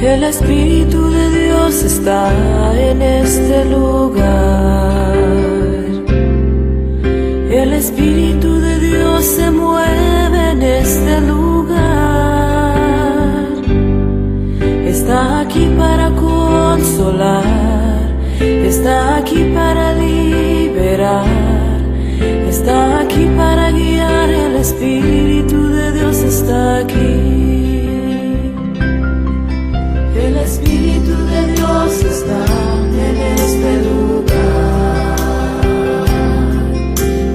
El Espíritu de Dios está en este lugar. El Espíritu de Dios se mueve en este lugar. Está aquí para consolar, está aquí para liberar, está aquí para guiar. El Espíritu de Dios está aquí. El Espíritu de Dios está en este lugar.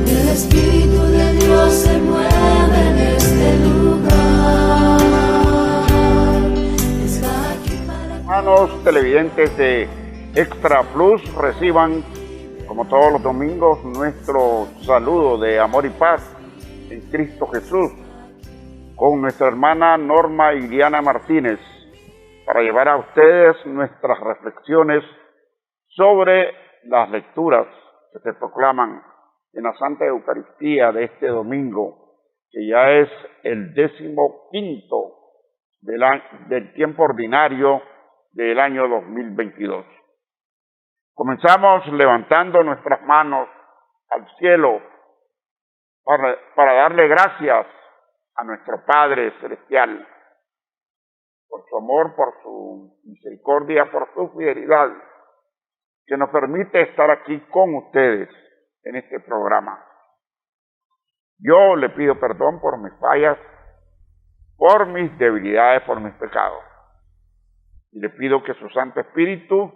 El Espíritu de Dios se mueve en este lugar. Está aquí para... Hermanos televidentes de Extra Plus, reciban como todos los domingos nuestro saludo de amor y paz en Cristo Jesús con nuestra hermana Norma Iliana Martínez, para llevar a ustedes nuestras reflexiones sobre las lecturas que se proclaman en la Santa Eucaristía de este domingo, que ya es el 15º del tiempo ordinario del año 2022. Comenzamos levantando nuestras manos al cielo para darle gracias a nuestro Padre Celestial por su amor, por su misericordia, por su fidelidad, que nos permite estar aquí con ustedes en este programa. Yo le pido perdón por mis fallas, por mis debilidades, por mis pecados. Y le pido que su Santo Espíritu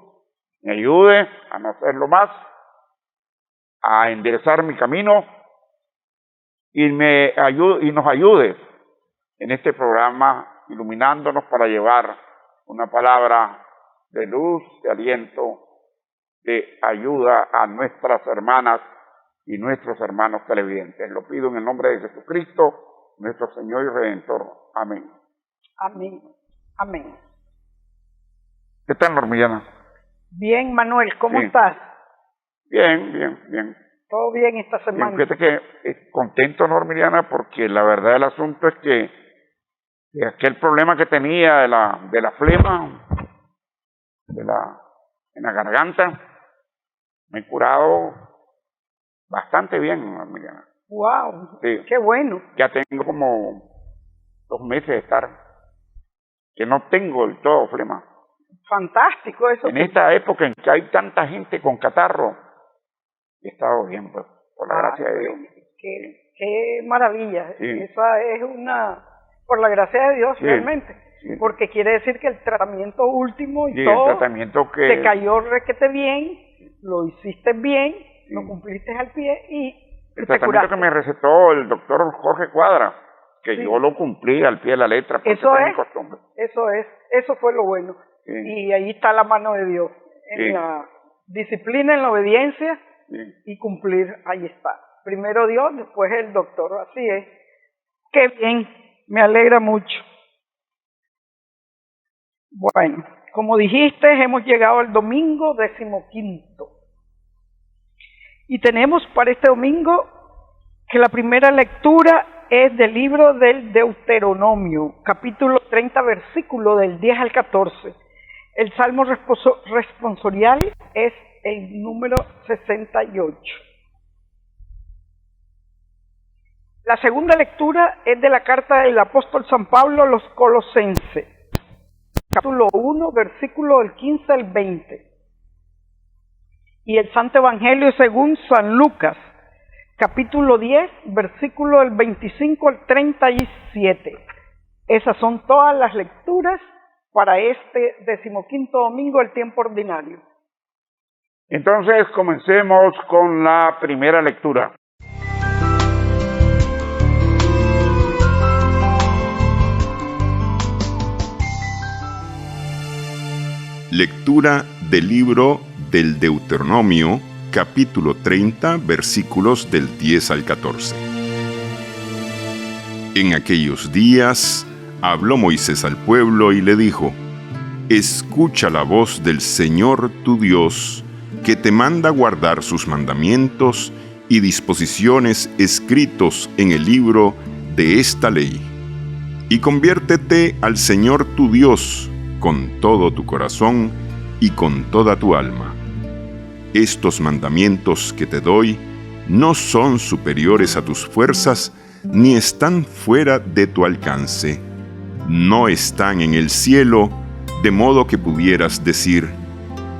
me ayude a no hacerlo más, a enderezar mi camino y nos ayude en este programa, iluminándonos para llevar una palabra de luz, de aliento, de ayuda a nuestras hermanas y nuestros hermanos televidentes. Lo pido en el nombre de Jesucristo, nuestro Señor y Redentor. Amén. Amén. Amén. ¿Qué tal, Normillana? Bien, Manuel, ¿cómo Sí. estás? Bien. ¿Todo bien esta semana? Fíjate que contento, Normillana, porque la verdad del asunto es que aquel problema que tenía de la flema, en la garganta, me he curado bastante bien, Normillana. ¡Wow! Sí. ¡Qué bueno! Ya tengo como 2 meses de estar, que no tengo del todo flema. Fantástico eso. En esta época en que hay tanta gente con catarro, he estado bien, pues, por la gracia de Dios. ¡Qué maravilla! Sí. Esa es por la gracia de Dios, Sí, realmente. sí. Porque quiere decir que el tratamiento último y Sí, todo el tratamiento que... te cayó requete bien, lo hiciste bien, lo cumpliste al pie y El te tratamiento curaste. que me recetó el doctor Jorge Cuadra, que Sí. yo lo cumplí al pie de la letra, porque Eso es mi es. costumbre. Eso fue lo bueno. Sí. Y ahí está la mano de Dios, en Sí. la disciplina, en la obediencia Sí. y cumplir, ahí está. Primero Dios, después el doctor, así es. Qué bien, me alegra mucho. Bueno, como dijiste, hemos llegado al domingo 15º. Y tenemos para este domingo que la primera lectura es del libro del Deuteronomio, capítulo 30, versículo del 10 al 14. El salmo responsorial es el número 68. La segunda lectura es de la carta del apóstol San Pablo a los Colosenses, capítulo 1, versículo del 15 al 20. Y el Santo Evangelio según San Lucas, capítulo 10, versículo del 25 al 37. Esas son todas las lecturas para este 15º domingo del tiempo ordinario. Entonces, comencemos con la primera lectura. Lectura del libro del Deuteronomio, capítulo 30, versículos del 10 al 14. En aquellos días habló Moisés al pueblo y le dijo: Escucha la voz del Señor tu Dios, que te manda guardar sus mandamientos y disposiciones escritos en el libro de esta ley. Y conviértete al Señor tu Dios, con todo tu corazón y con toda tu alma. Estos mandamientos que te doy no son superiores a tus fuerzas, ni están fuera de tu alcance. No están en el cielo, de modo que pudieras decir: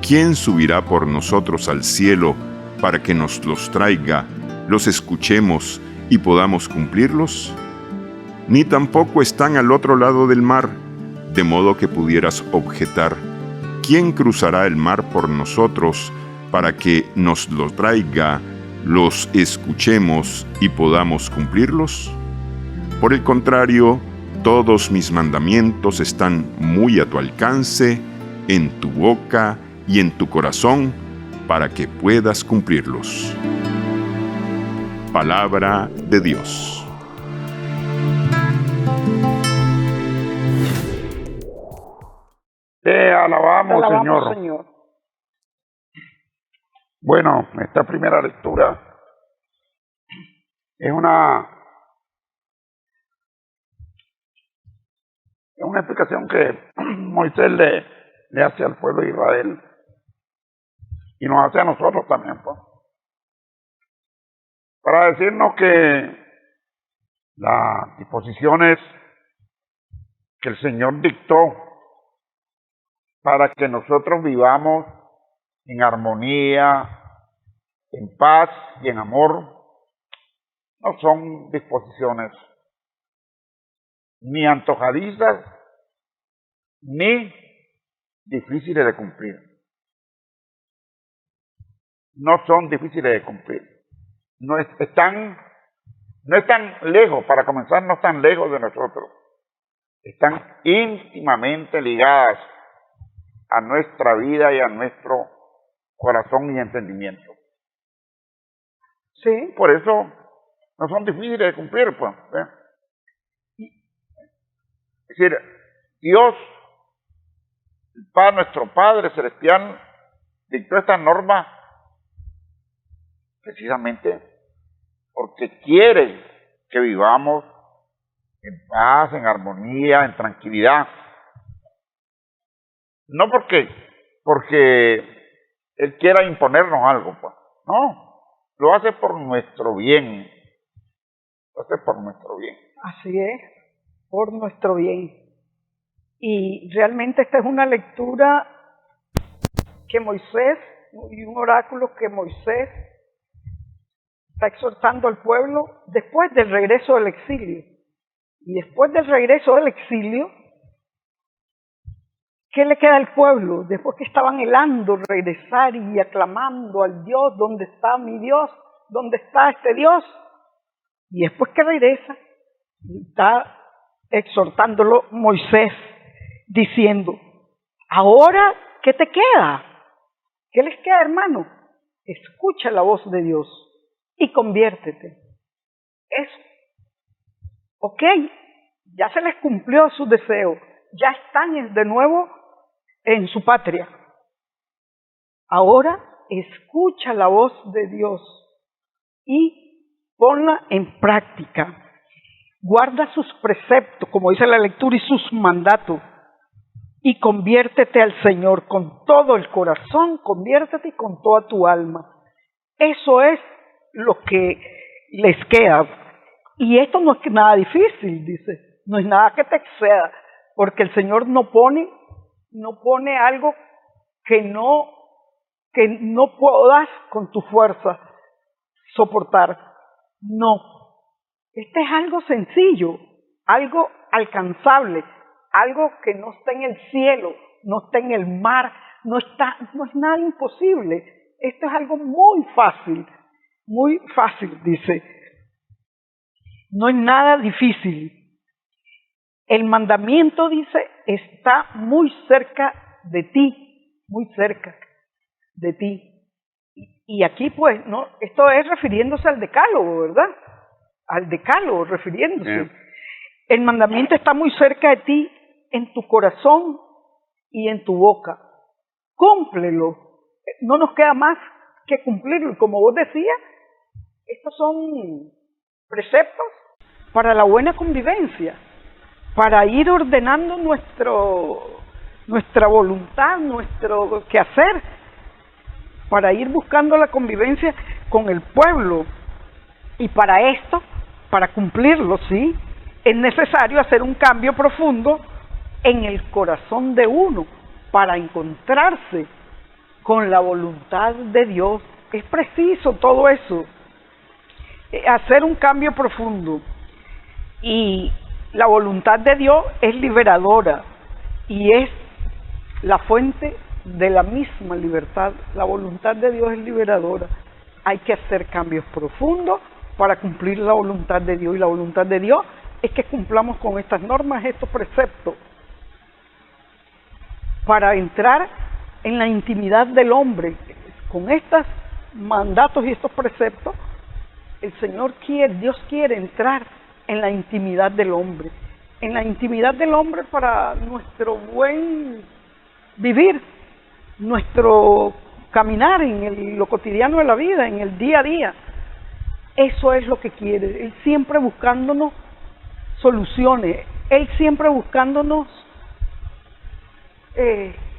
¿quién subirá por nosotros al cielo para que nos los traiga, los escuchemos y podamos cumplirlos? Ni tampoco están al otro lado del mar, de modo que pudieras objetar: ¿quién cruzará el mar por nosotros para que nos los traiga, los escuchemos y podamos cumplirlos? Por el contrario, todos mis mandamientos están muy a tu alcance, en tu boca y en tu corazón, para que puedas cumplirlos. Palabra de Dios. Te alabamos, Te alabamos, Señor. Bueno, esta primera lectura es una explicación que Moisés le hace al pueblo de Israel y nos hace a nosotros también, pues, para decirnos que las disposiciones que el Señor dictó para que nosotros vivamos en armonía, en paz y en amor, no son disposiciones ni antojadizas ni difíciles de cumplir. No son difíciles de cumplir. No están lejos, para comenzar, no están lejos de nosotros. Están íntimamente ligadas a nuestra vida y a nuestro corazón y entendimiento. Sí. Por eso no son difíciles de cumplir, pues. Es decir, Dios, el Padre, nuestro Padre Celestial, dictó esta norma precisamente porque quiere que vivamos en paz, en armonía, en tranquilidad. No porque Él quiera imponernos algo, pues. No, lo hace por nuestro bien. Lo hace por nuestro bien. Así es, por nuestro bien. Y realmente esta es una lectura que Moisés, y un oráculo que Moisés está exhortando al pueblo después del regreso del exilio. Y después del regreso del exilio, ¿qué le queda al pueblo? Después que estaban anhelando regresar y aclamando al Dios: ¿dónde está mi Dios? ¿Dónde está este Dios? Y después que regresa, está exhortándolo Moisés, diciendo: ahora, ¿qué te queda? ¿Qué les queda, hermano? Escucha la voz de Dios y conviértete. Eso. Ok, ya se les cumplió su deseo, ya están de nuevo en su patria. Ahora escucha la voz de Dios y ponla en práctica. Guarda sus preceptos, como dice la lectura, y sus mandatos, y conviértete al Señor con todo el corazón, conviértete con toda tu alma. Eso es lo que les queda. Y esto no es nada difícil, dice, no es nada que te exceda, porque el Señor no pone algo que no puedas con tu fuerza soportar. No, este es algo sencillo, algo alcanzable, algo que no está en el cielo, no está en el mar, no es nada imposible. Esto es algo muy fácil, dice. No es nada difícil. El mandamiento, dice, está muy cerca de ti, muy cerca de ti. Y aquí, pues, no, esto es refiriéndose al decálogo, ¿verdad? Al decálogo, refiriéndose. El mandamiento está muy cerca de ti, en tu corazón y en tu boca. Cúmplelo. No nos queda más que cumplirlo. Y como vos decías, estos son preceptos para la buena convivencia, para ir ordenando nuestra voluntad, nuestro quehacer, para ir buscando la convivencia con el pueblo. Y para esto, para cumplirlo, sí, es necesario hacer un cambio profundo en el corazón de uno para encontrarse con la voluntad de Dios. Es preciso todo eso, hacer un cambio profundo. Y la voluntad de Dios es liberadora y es la fuente de la misma libertad. La voluntad de Dios es liberadora. Hay que hacer cambios profundos para cumplir la voluntad de Dios, y la voluntad de Dios es que cumplamos con estas normas, estos preceptos, para entrar en la intimidad del hombre. Con estos mandatos y estos preceptos, el Señor quiere, Dios quiere entrar en la intimidad del hombre, en la intimidad del hombre para nuestro buen vivir, nuestro caminar en lo cotidiano de la vida, en el día a día. Eso es lo que quiere, Él siempre buscándonos soluciones, Él siempre buscándonos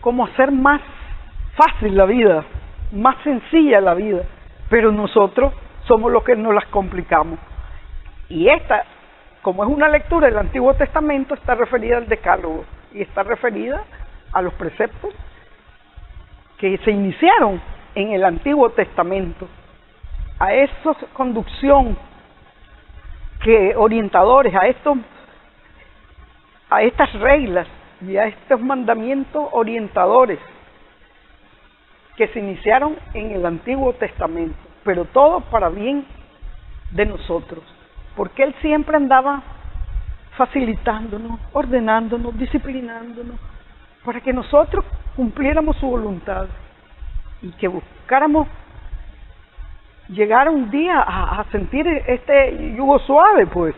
cómo hacer más fácil la vida, más sencilla la vida, pero nosotros somos los que nos las complicamos. Y esta, como es una lectura del Antiguo Testamento, está referida al Decálogo y está referida a los preceptos que se iniciaron en el Antiguo Testamento, a esa conducción que orientadores, a estas reglas y a estos mandamientos orientadores que se iniciaron en el Antiguo Testamento, pero todo para bien de nosotros, porque Él siempre andaba facilitándonos, ordenándonos, disciplinándonos, para que nosotros cumpliéramos su voluntad y que buscáramos llegar un día a sentir este yugo suave. Pues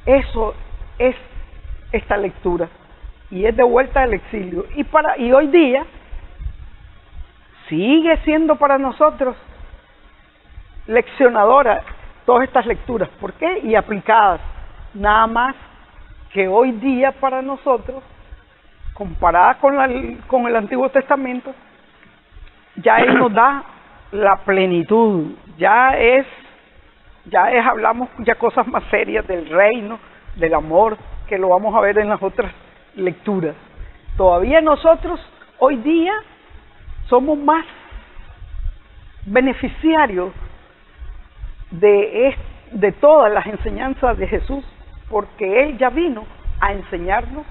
eso es esta lectura, y es de vuelta al exilio, y hoy día sigue siendo para nosotros leccionadora todas estas lecturas. ¿Por qué? Y aplicadas, nada más que hoy día para nosotros, comparada con el Antiguo Testamento, ya Él nos da la plenitud, hablamos ya cosas más serias del reino, del amor, que lo vamos a ver en las otras lecturas. Todavía nosotros hoy día somos más beneficiarios de todas las enseñanzas de Jesús, porque Él ya vino a enseñarnos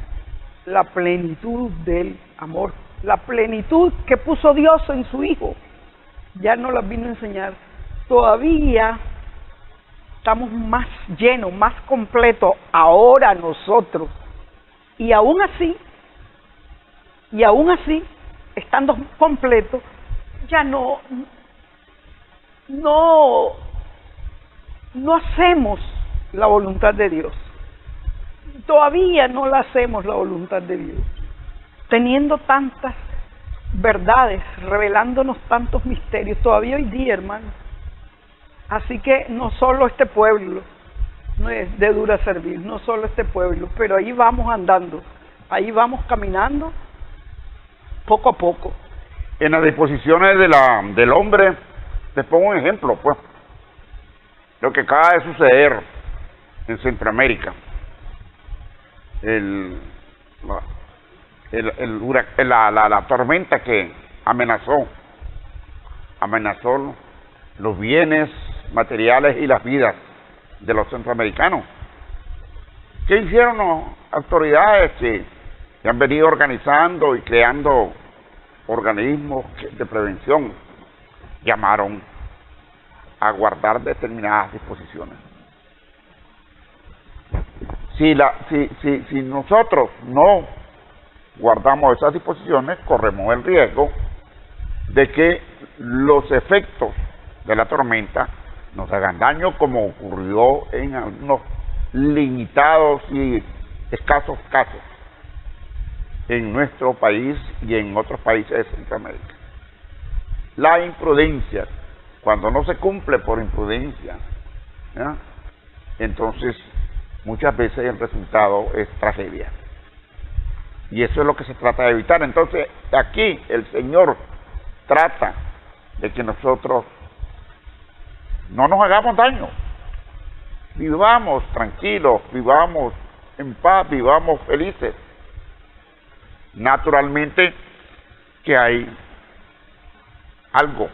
la plenitud del amor, la plenitud que puso Dios en su Hijo. Ya nos las vino a enseñar. Todavía estamos más llenos, más completos ahora nosotros, y aún así, estando completos, ya no hacemos la voluntad de Dios. Todavía no la hacemos la voluntad de Dios, teniendo tantas verdades, revelándonos tantos misterios todavía hoy día, hermano. Así que no solo este pueblo no es de dura servir, no solo este pueblo, pero ahí vamos andando, ahí vamos caminando poco a poco. En las disposiciones del hombre, les pongo un ejemplo, pues, lo que acaba de suceder en Centroamérica, la tormenta que amenazó los bienes materiales y las vidas de los centroamericanos. ¿Qué hicieron las autoridades que han venido organizando y creando organismos de prevención? Llamaron a guardar determinadas disposiciones. Si nosotros no guardamos esas disposiciones, corremos el riesgo de que los efectos de la tormenta nos hagan daño, como ocurrió en algunos limitados y escasos casos en nuestro país y en otros países de Centroamérica. La imprudencia, cuando no se cumple por imprudencia, ¿ya?, entonces muchas veces el resultado es tragedia. Y eso es lo que se trata de evitar. Entonces, aquí el Señor trata de que nosotros no nos hagamos daño. Vivamos tranquilos, vivamos en paz, vivamos felices. Naturalmente que hay algo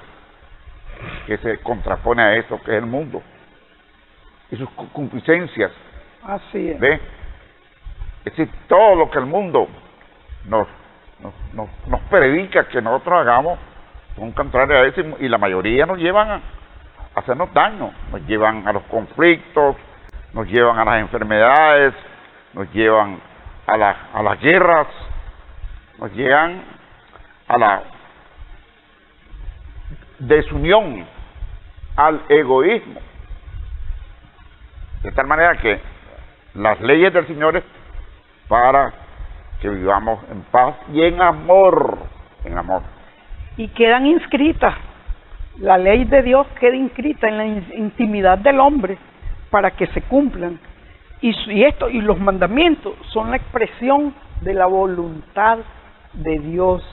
que se contrapone a eso, que es el mundo y sus concupiscencias. Así es. ¿Ve? Es decir, todo lo que el mundo nos predica que nosotros hagamos son contrarios a eso, y la mayoría nos llevan a hacernos daño, nos llevan a los conflictos, nos llevan a las enfermedades, nos llevan a las guerras, nos llevan a la desunión, al egoísmo. De tal manera que las leyes del Señor es para que vivamos en paz y en amor, en amor. Y quedan inscritas, la ley de Dios queda inscrita en la intimidad del hombre para que se cumplan. Y los mandamientos son la expresión de la voluntad de Dios.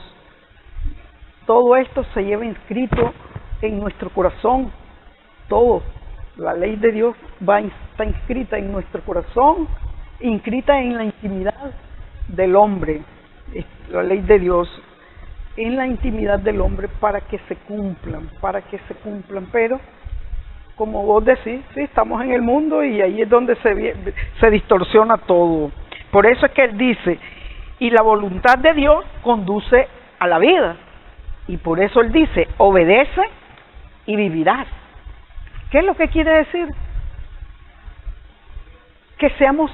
Todo esto se lleva inscrito en nuestro corazón, todo. La ley de Dios está inscrita en nuestro corazón, inscrita en la intimidad del hombre. La ley de Dios en la intimidad del hombre para que se cumplan. Pero, como vos decís, sí, estamos en el mundo y ahí es donde se distorsiona todo. Por eso es que él dice, y la voluntad de Dios conduce a la vida. Y por eso él dice, obedece y vivirás. ¿Qué es lo que quiere decir? Que seamos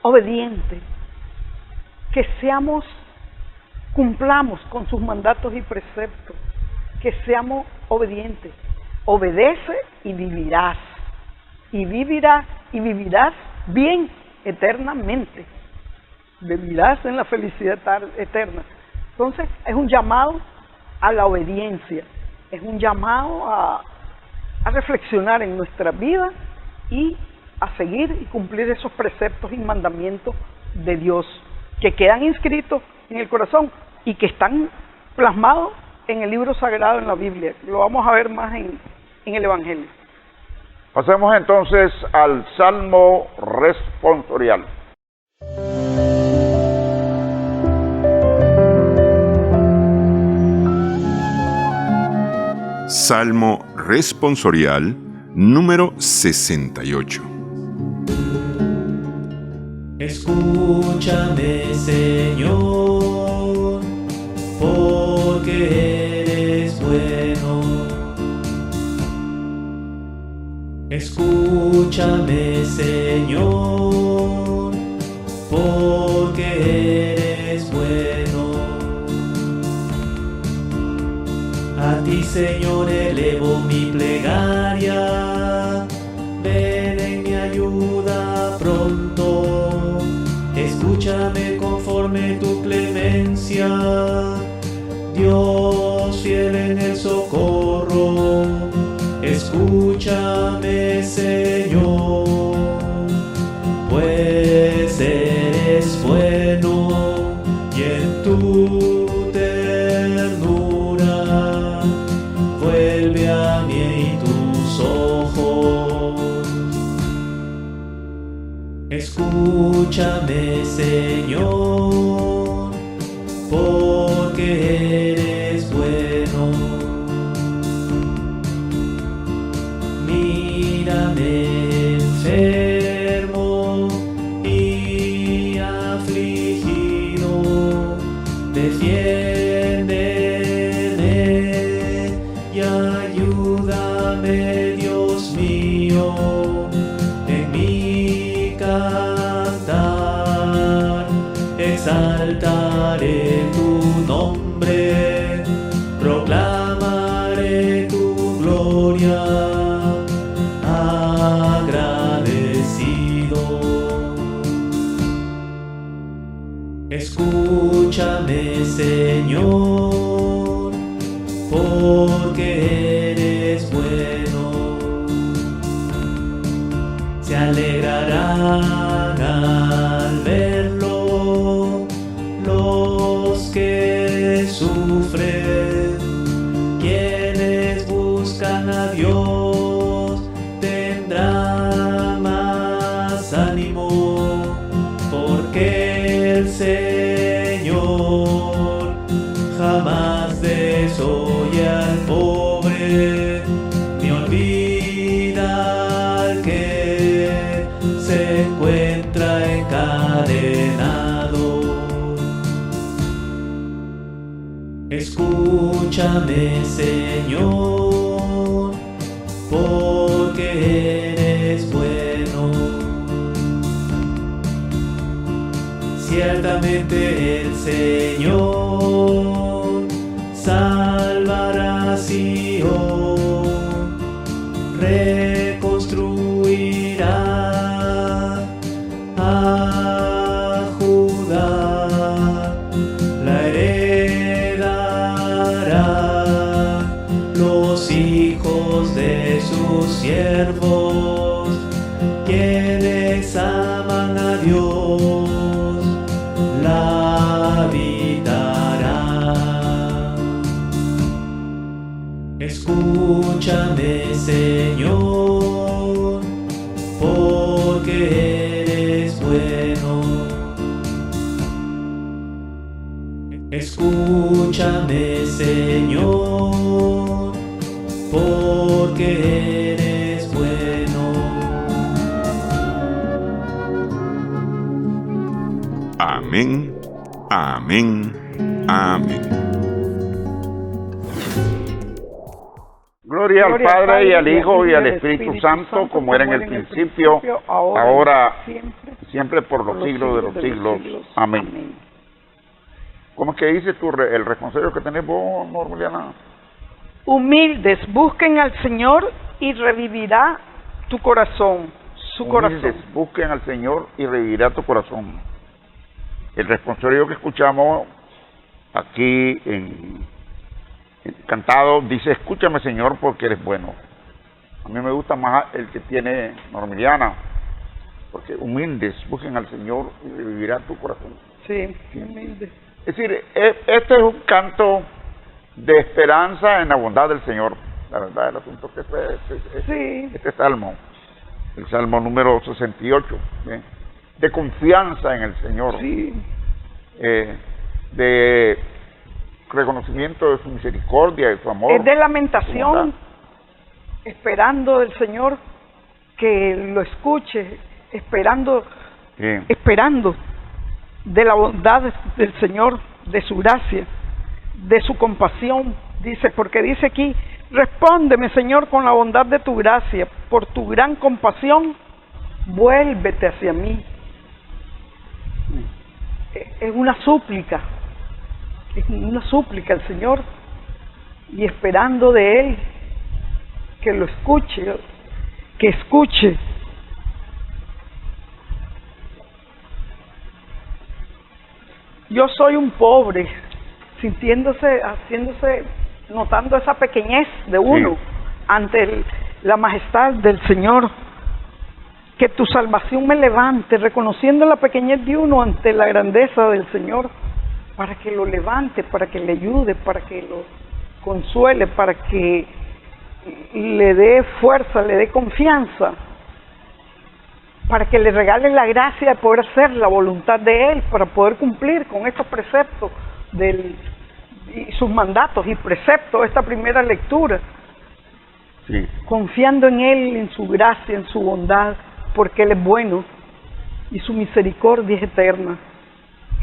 obedientes, que cumplamos con sus mandatos y preceptos, que seamos obedientes. Obedece y vivirás. Y vivirás bien eternamente. Vivirás en la felicidad eterna. Entonces, es un llamado a la obediencia, es un llamado a reflexionar en nuestra vida y a seguir y cumplir esos preceptos y mandamientos de Dios que quedan inscritos en el corazón y que están plasmados en el libro sagrado, en la Biblia. Lo vamos a ver más en el Evangelio. Pasemos entonces al Salmo responsorial. Salmo responsorial número 68. Escúchame, Señor, porque eres bueno. Escúchame, Señor, porque eres bueno. A ti, Señor, elevo mi plegaria, ven en mi ayuda pronto. Escúchame conforme tu clemencia, Dios fiel en el socorro. Escúchame, Señor, pues eres bueno y en tu ternura vuelve a mí tus ojos. Escúchame, Señor, porque eres bueno. Mírame enfermo y afligido, defiéndeme y ayúdame, Dios mío, en mi cantar exaltaré tu nombre, proclamaré tu gloria. Escúchame, Señor, porque eres bueno. Se alegrarán al verlo Señor jamás desoye al pobre, ni olvida al que se encuentra encadenado. Escúchame, Señor, porque eres bueno. Ciertamente el Señor salvará a Sion, reconstruirá a Judá, la heredará los hijos de sus siervos, quienes aman a Dios la habitará. Escúchame, Señor, porque eres bueno. Escúchame, Señor, porque eres bueno. Amén, amén, amén. Gloria al Padre y al Hijo y al Espíritu Santo, como era en el principio, ahora y siempre por los siglos de los siglos. Amén. ¿Cómo es que dice el responsorio que tenés vos, Normaliana? Humildes, busquen al Señor y revivirá tu corazón, su corazón. Humildes, busquen al Señor y revivirá tu corazón. El responsorio que escuchamos aquí cantado dice: escúchame, Señor, porque eres bueno. A mí me gusta más el que tiene Normiliana, porque humildes, busquen al Señor y revivirá tu corazón. Sí, humildes. Es decir, este es un canto de esperanza en la bondad del Señor. La verdad, el asunto que este salmo, el salmo número 68, ¿bien? De confianza en el Señor, sí. De reconocimiento de su misericordia, de su amor. Es de lamentación, esperando del Señor que lo escuche, esperando de la bondad del Señor, de su gracia, de su compasión. Dice, porque dice aquí: respóndeme, Señor, con la bondad de tu gracia, por tu gran compasión, vuélvete hacia mí. Es una súplica al Señor, y esperando de Él que lo escuche, que escuche. Yo soy un pobre, notando esa pequeñez de uno, sí, ante la majestad del Señor. Que tu salvación me levante, reconociendo la pequeñez de uno ante la grandeza del Señor, para que lo levante, para que le ayude, para que lo consuele, para que le dé fuerza, le dé confianza, para que le regale la gracia de poder hacer la voluntad de Él, para poder cumplir con estos preceptos y sus mandatos y preceptos, esta primera lectura, sí, confiando en Él, en su gracia, en su bondad, porque Él es bueno y su misericordia es eterna.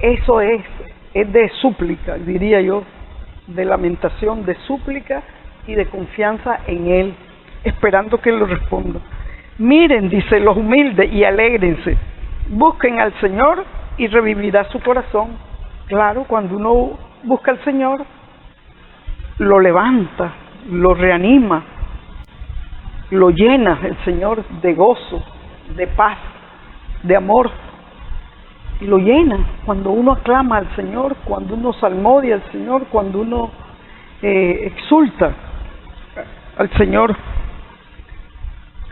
Eso es de súplica, diría yo, de lamentación, de súplica y de confianza en Él, esperando que Él lo responda. Miren, dice, los humildes, y alégrense, busquen al Señor y revivirá su corazón. Claro, cuando uno busca al Señor, lo levanta, lo reanima, lo llena el Señor de gozo, de paz, de amor, y lo llena cuando uno aclama al Señor, cuando uno salmodia al Señor, cuando uno exulta al Señor.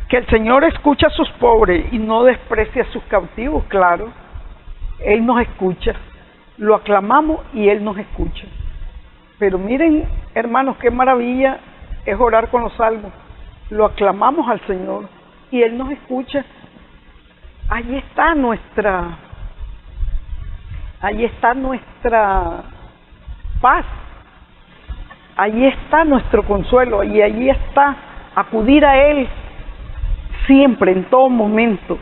Que el Señor escucha a sus pobres y no desprecia a sus cautivos. Claro, Él nos escucha, lo aclamamos y Él nos escucha. Pero miren, hermanos, qué maravilla es orar con los salmos. Lo aclamamos al Señor y Él nos escucha. Ahí está Ahí está nuestra paz, ahí está nuestro consuelo y ahí está acudir a Él siempre, en todo momento,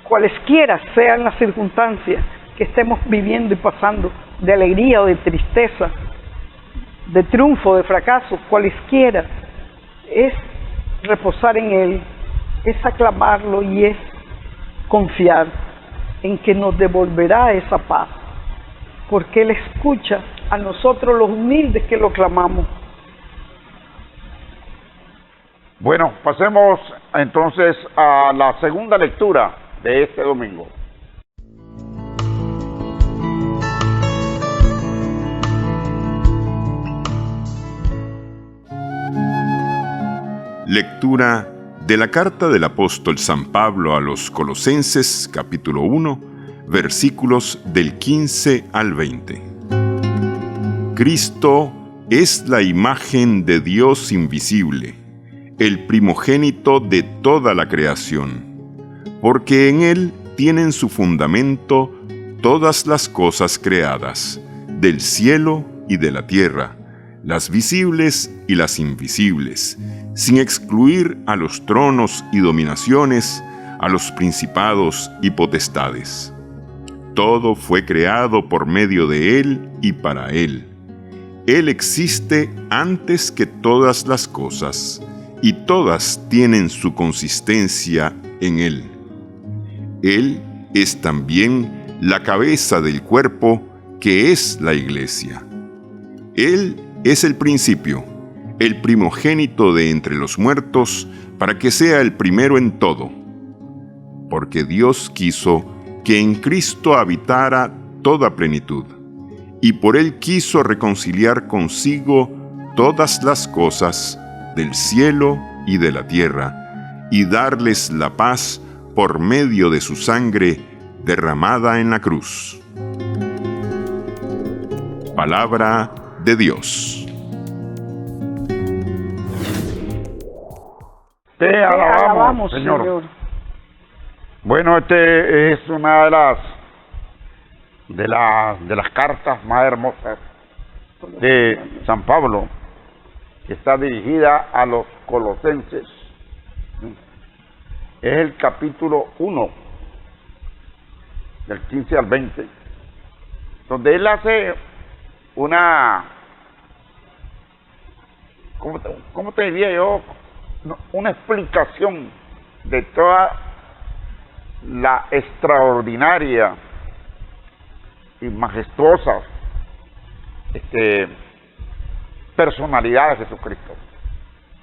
cualesquiera sean las circunstancias que estemos viviendo y pasando, de alegría o de tristeza, de triunfo, de fracaso, cualesquiera, es reposar en Él, es aclamarlo y es confiar en que nos devolverá esa paz, porque Él escucha a nosotros los humildes que lo clamamos. Bueno, pasemos entonces a la segunda lectura de este domingo. Lectura de la carta del apóstol San Pablo a los Colosenses, capítulo 1, versículos del 15 al 20. Cristo es la imagen de Dios invisible, el primogénito de toda la creación, porque en Él tienen su fundamento todas las cosas creadas, del cielo y de la tierra, las visibles y las invisibles, sin excluir a los tronos y dominaciones, a los principados y potestades. Todo fue creado por medio de Él y para Él. Él existe antes que todas las cosas, y todas tienen su consistencia en Él. Él es también la cabeza del cuerpo, que es la Iglesia. Él es el principio, el primogénito de entre los muertos, para que sea el primero en todo. Porque Dios quiso que en Cristo habitara toda plenitud, y por Él quiso reconciliar consigo todas las cosas del cielo y de la tierra, y darles la paz por medio de su sangre derramada en la cruz. Palabra de Dios. Te alabamos, Señor. Bueno, es una de las cartas más hermosas de San Pablo, que está dirigida a los colosenses. Es el capítulo 1, del 15 al 20, donde él hace una, ¿cómo te diría yo? Una explicación de toda la extraordinaria y majestuosa personalidad de Jesucristo,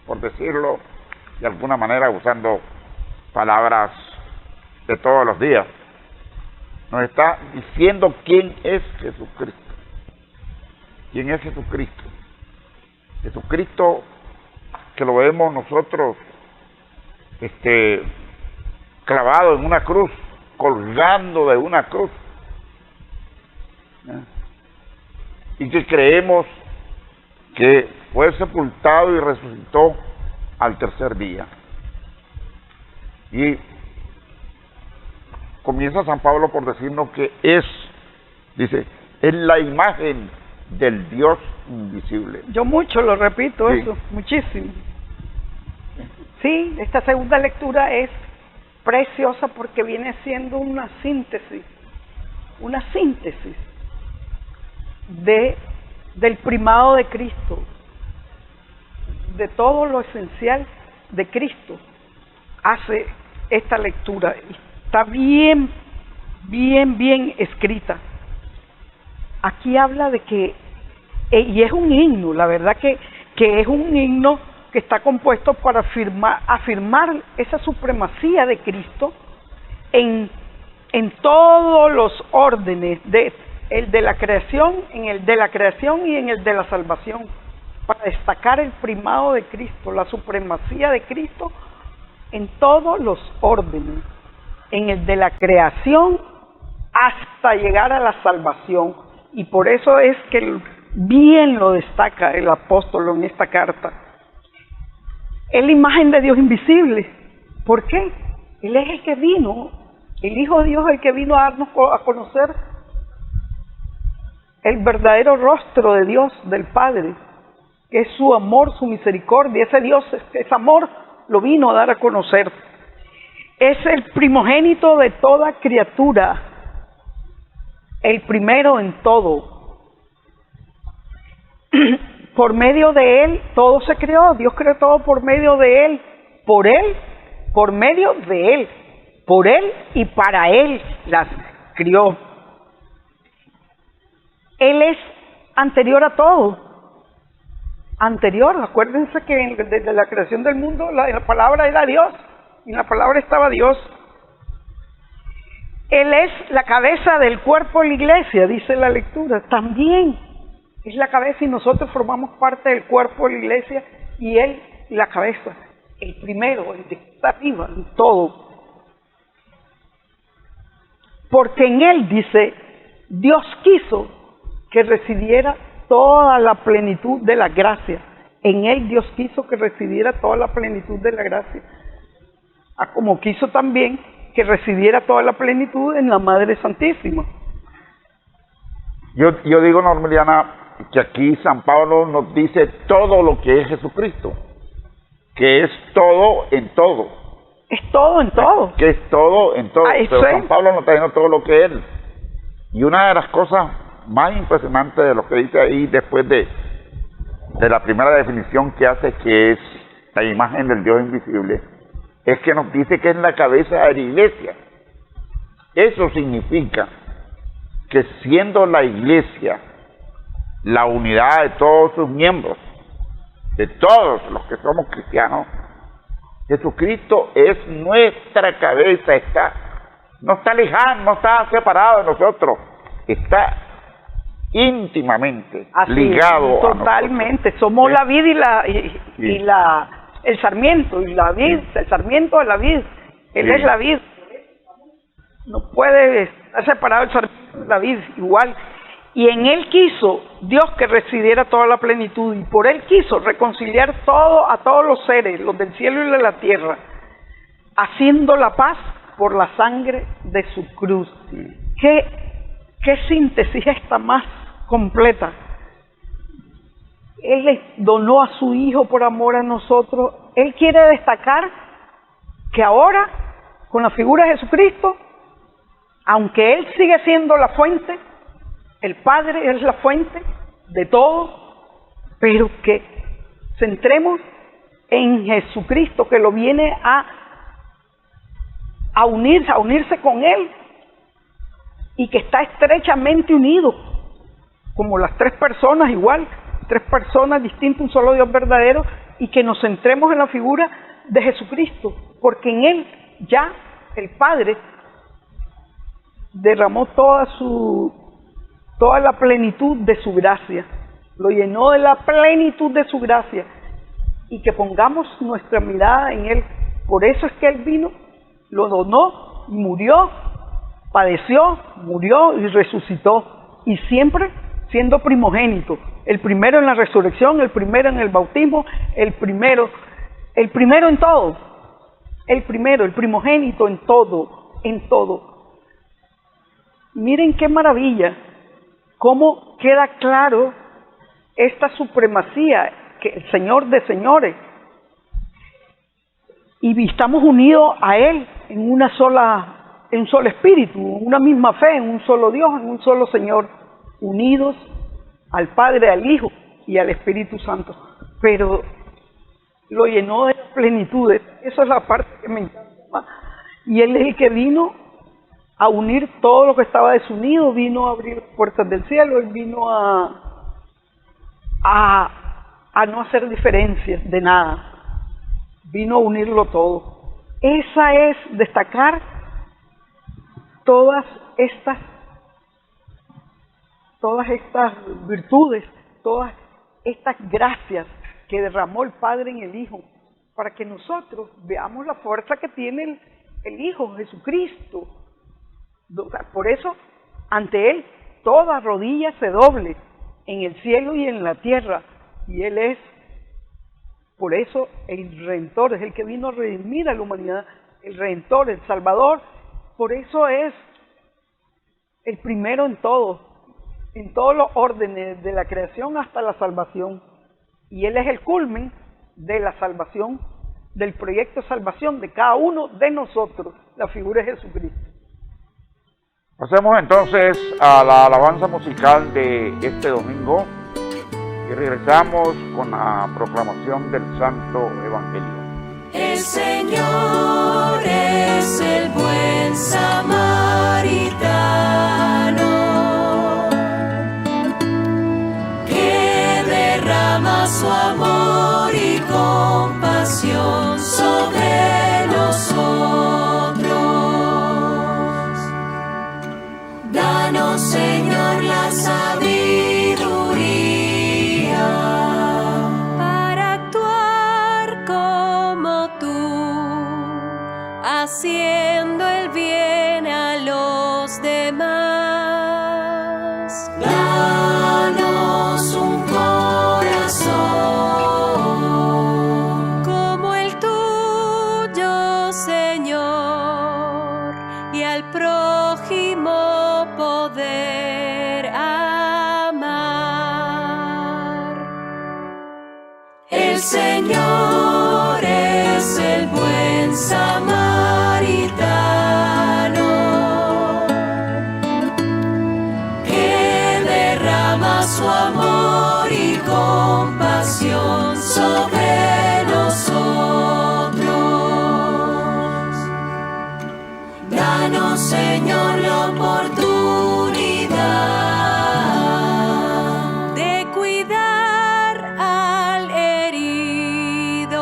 por decirlo de alguna manera, usando palabras de todos los días. Nos está diciendo quién es Jesucristo. ¿Quién es Jesucristo? Jesucristo, que lo vemos nosotros clavado en una cruz, colgando de una cruz, y que creemos que fue sepultado y resucitó al tercer día. Y comienza San Pablo por decirnos que dice, es la imagen del Dios invisible. Yo mucho lo repito, sí. Eso, muchísimo. Sí, esta segunda lectura es preciosa porque viene siendo una síntesis del primado de Cristo, de todo lo esencial de Cristo. Hace esta lectura, está bien escrita. Aquí habla de que, y es un himno, la verdad que es un himno que está compuesto para afirmar esa supremacía de Cristo en todos los órdenes, el de la creación, en el de la creación y en el de la salvación, para destacar el primado de Cristo, la supremacía de Cristo en todos los órdenes, en el de la creación hasta llegar a la salvación. Y por eso es que bien lo destaca el apóstol en esta carta. Es la imagen de Dios invisible. ¿Por qué? Él es el que vino, el Hijo de Dios, el que vino a darnos a conocer el verdadero rostro de Dios, del Padre, que es su amor, su misericordia. Ese Dios, ese amor, lo vino a dar a conocer. Es el primogénito de toda criatura, el primero en todo. Por medio de Él todo se creó. Dios creó todo por medio de Él, por medio de Él, por Él y para Él las crió. Él es anterior a todo. Anterior, acuérdense que desde la creación del mundo la palabra era Dios, y en la palabra estaba Dios. Él es la cabeza del cuerpo de la iglesia, dice la lectura. También es la cabeza y nosotros formamos parte del cuerpo de la iglesia, y Él la cabeza, el primero, el que está arriba en todo. Porque en Él, dice, Dios quiso que residiera toda la plenitud de la gracia. En Él Dios quiso que residiera toda la plenitud de la gracia. Como quiso también que residiera toda la plenitud en la Madre Santísima. Yo digo, Normiliana, que aquí San Pablo nos dice todo lo que es Jesucristo, que es todo en todo. Es todo en todo. Que es todo en todo. Pero San Pablo nos está diciendo todo lo que es Él. Y una de las cosas más impresionantes de lo que dice ahí, después de la primera definición que hace, que es la imagen del Dios invisible, es que nos dice que es la cabeza de la iglesia. Eso significa que siendo la iglesia la unidad de todos sus miembros, de todos los que somos cristianos, Jesucristo es nuestra cabeza, no está lejano, no está separado de nosotros, está íntimamente ligado totalmente. A nosotros. Somos la vid el sarmiento, y la vid, el sarmiento de la vid. Él es la vid. No puede estar separado el sarmiento de la vid, igual. Y en Él quiso Dios que residiera toda la plenitud, y por Él quiso reconciliar todo a todos los seres, los del cielo y de la tierra, haciendo la paz por la sangre de su cruz. ¿Qué síntesis esta más completa? Él le donó a su Hijo por amor a nosotros. Él quiere destacar que ahora, con la figura de Jesucristo, aunque Él sigue siendo la fuente, el Padre es la fuente de todo, pero que centremos en Jesucristo, que lo viene a unirse con Él, y que está estrechamente unido, como las tres personas igual, tres personas distintas, un solo Dios verdadero, y que nos centremos en la figura de Jesucristo, porque en Él ya el Padre derramó toda la plenitud de su gracia, lo llenó de la plenitud de su gracia, y que pongamos nuestra mirada en Él. Por eso es que Él vino, lo donó, murió, padeció, murió y resucitó, y siempre siendo primogénito, el primero en la resurrección, el primero en el bautismo, el primero en todo, el primogénito en todo. Miren qué maravilla, cómo queda claro esta supremacía, que el Señor de señores, y estamos unidos a Él en un solo espíritu, en una misma fe, en un solo Dios, en un solo Señor, unidos al Padre, al Hijo y al Espíritu Santo. Pero lo llenó de plenitud. Esa es la parte que me encanta. Y Él es el que vino a unir todo lo que estaba desunido, vino a abrir las puertas del cielo, Él vino a no hacer diferencia de nada, vino a unirlo todo. Esa es destacar todas estas virtudes, todas estas gracias que derramó el Padre en el Hijo, para que nosotros veamos la fuerza que tiene el Hijo, Jesucristo. Por eso, ante Él, toda rodilla se doble, en el cielo y en la tierra, y Él es, por eso, el Redentor, es el que vino a redimir a la humanidad, el Redentor, el Salvador. Por eso es el primero en todo, en todos los órdenes, de la creación hasta la salvación. Y Él es el culmen de la salvación, del proyecto de salvación de cada uno de nosotros, la figura de Jesucristo. Pasemos entonces a la alabanza musical de este domingo y regresamos con la proclamación del Santo Evangelio. El Señor es el buen samaritano que derrama su amor y compasión sobre nosotros. Danos, Señor, la sabiduría para actuar como tú, haciendo el bien a los demás. Danos un corazón como el tuyo, Señor, y al prójimo poder amar. El Señor es el buen samaritano que derrama su amor y compasión sobre nosotros. Danos, Señor, la oportunidad de cuidar al herido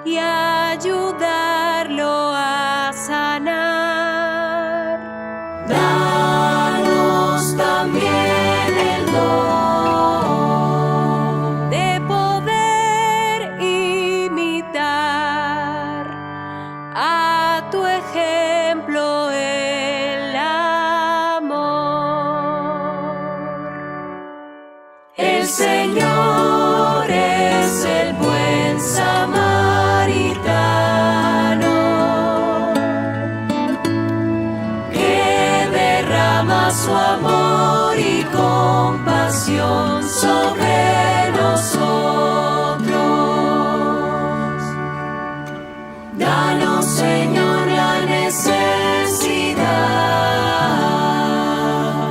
y ayudarlo a sanar. Danos también el don de poder imitar a tu ejemplo el amor. El Señor es el buen samaritano que derrama su amor y compasión sobre nosotros. Danos, Señor, la necesidad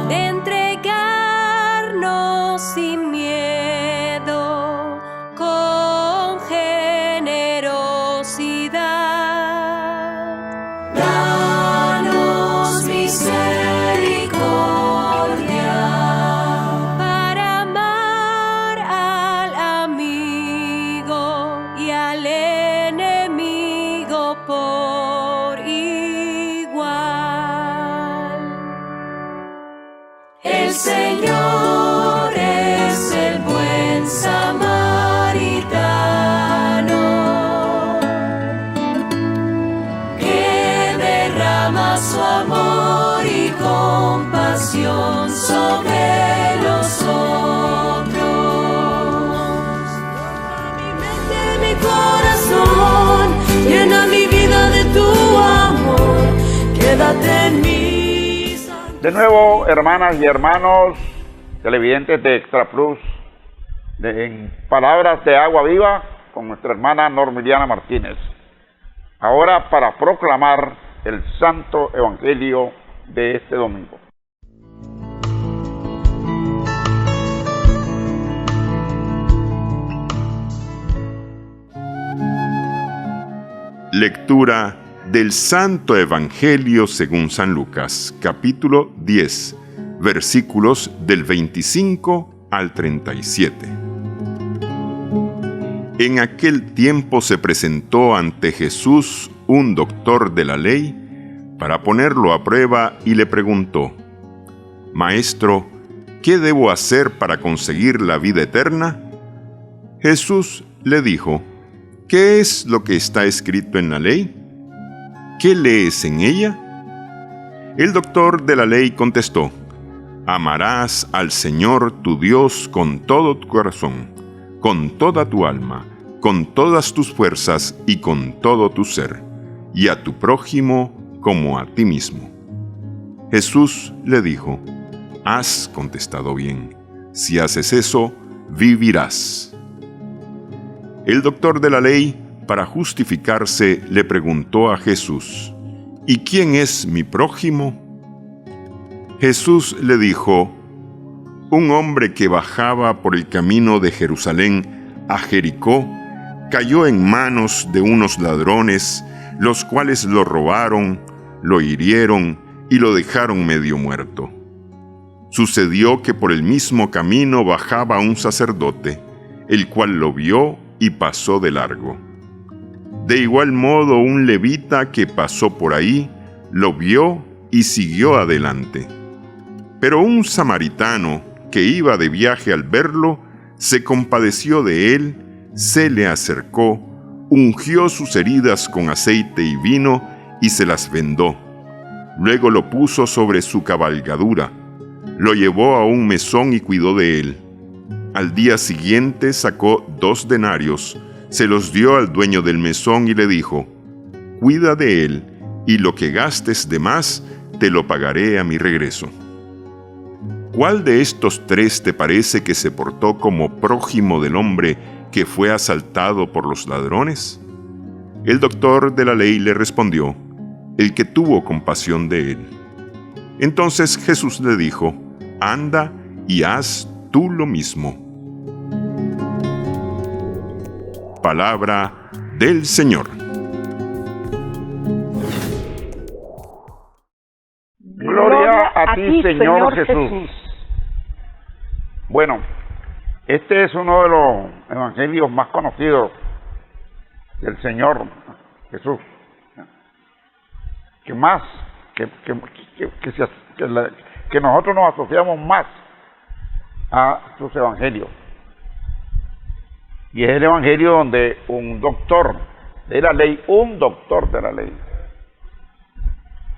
de entregarnos sin miedo, con generosidad. Danos misericordia para amar al amigo y al enemigo por igual. El Señor es el buen samaritano que derrama su amor y compasión sobre nosotros. Mi mente, mi corazón, llena mi vida de tu amor, quédate en mí. De nuevo, hermanas y hermanos, televidentes de Extra Plus, en Palabras de Agua Viva, con nuestra hermana Normiliana Martínez. Ahora para proclamar el Santo Evangelio de este domingo. Lectura del Santo Evangelio según San Lucas, capítulo 10, versículos del 25 al 37. En aquel tiempo se presentó ante Jesús un doctor de la ley para ponerlo a prueba y le preguntó: Maestro, ¿qué debo hacer para conseguir la vida eterna? Jesús le dijo: ¿Qué es lo que está escrito en la ley? ¿Qué lees en ella? El doctor de la ley contestó: Amarás al Señor tu Dios con todo tu corazón, con toda tu alma, con todas tus fuerzas y con todo tu ser, y a tu prójimo como a ti mismo. Jesús le dijo: Has contestado bien. Si haces eso, vivirás. El doctor de la ley, para justificarse, le preguntó a Jesús: ¿Y quién es mi prójimo? Jesús le dijo: un hombre que bajaba por el camino de Jerusalén a Jericó cayó en manos de unos ladrones, los cuales lo robaron, lo hirieron y lo dejaron medio muerto. Sucedió que por el mismo camino bajaba un sacerdote, el cual lo vio y pasó de largo. De igual modo, un levita que pasó por ahí lo vio y siguió adelante. Pero un samaritano que iba de viaje al verlo, se compadeció de él, se le acercó, ungió sus heridas con aceite y vino y se las vendó. Luego lo puso sobre su cabalgadura, lo llevó a un mesón y cuidó de él. Al día siguiente sacó 2 denarios, se los dio al dueño del mesón y le dijo: cuida de él, y lo que gastes de más te lo pagaré a mi regreso. ¿Cuál de estos 3 te parece que se portó como prójimo del hombre que fue asaltado por los ladrones? El doctor de la ley le respondió: el que tuvo compasión de él. Entonces Jesús le dijo: anda y haz tú lo mismo. Palabra del Señor. Gloria a ti, Señor Jesús. Bueno, este es uno de los evangelios más conocidos del Señor Jesús. Que nosotros nos asociamos más a sus evangelios. Y es el evangelio donde un doctor de la ley,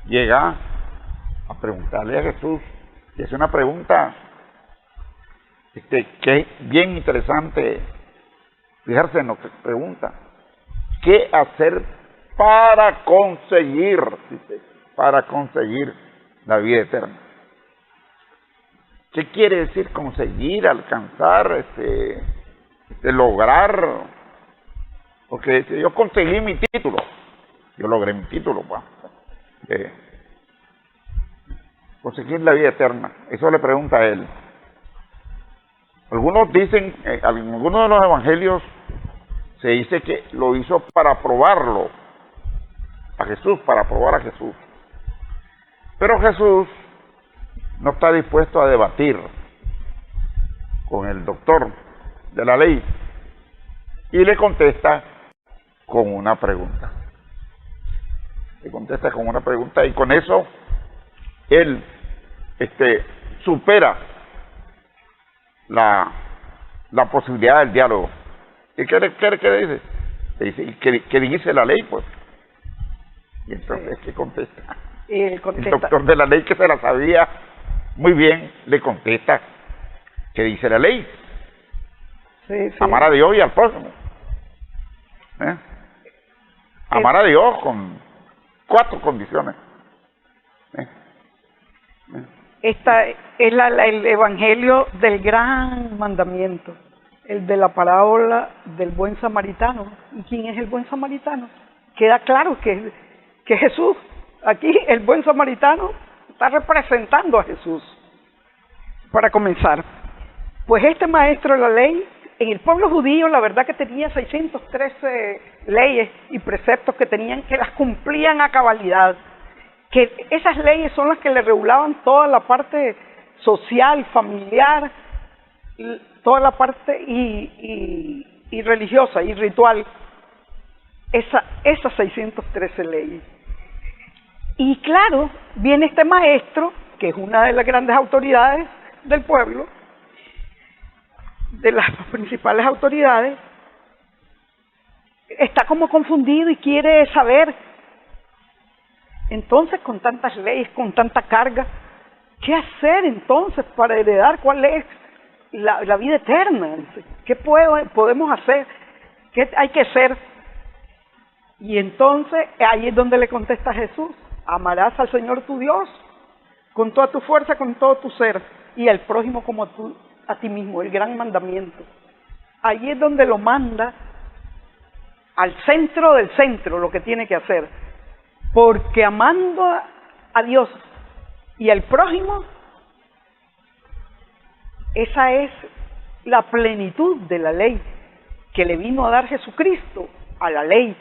llega a preguntarle a Jesús, y es una pregunta que es bien interesante fijarse en lo que pregunta: ¿qué hacer para conseguir la vida eterna? ¿Qué quiere decir conseguir, alcanzar, lograr? Porque yo conseguí mi título, yo logré mi título, conseguir la vida eterna. Eso le pregunta a él. Algunos dicen, en algunos de los evangelios se dice que lo hizo para probarlo a Jesús, Pero Jesús no está dispuesto a debatir con el doctor de la ley y le contesta con una pregunta. Y con eso él supera la posibilidad del diálogo. ¿Y qué dice? Le dice: ¿y qué dice la ley, pues? Y entonces, ¿qué contesta? El doctor de la ley, que se la sabía muy bien, le contesta: ¿qué dice la ley? Sí. Amar a Dios y al prójimo. Amar a Dios con 4 condiciones. Esta es el evangelio del gran mandamiento, el de la parábola del buen samaritano. ¿Y quién es el buen samaritano? Queda claro que Jesús, aquí el buen samaritano está representando a Jesús. Para comenzar, pues este maestro de la ley, en el pueblo judío, la verdad que tenía 613 leyes y preceptos que las cumplían a cabalidad. Que esas leyes son las que le regulaban toda la parte social, familiar, toda la parte y religiosa y ritual. Esas 613 leyes. Y claro, viene este maestro, que es una de las grandes autoridades del pueblo, de las principales autoridades, está como confundido y quiere saber. Entonces, con tantas leyes, con tanta carga, ¿qué hacer entonces para heredar? ¿Cuál es la vida eterna? ¿Qué podemos hacer? ¿Qué hay que hacer? Y entonces, ahí es donde le contesta Jesús: amarás al Señor tu Dios con toda tu fuerza, con todo tu ser, y al prójimo como a ti mismo, el gran mandamiento. Ahí es donde lo manda al centro del centro, lo que tiene que hacer. Porque amando a Dios y al prójimo, esa es la plenitud de la ley que le vino a dar Jesucristo a la ley.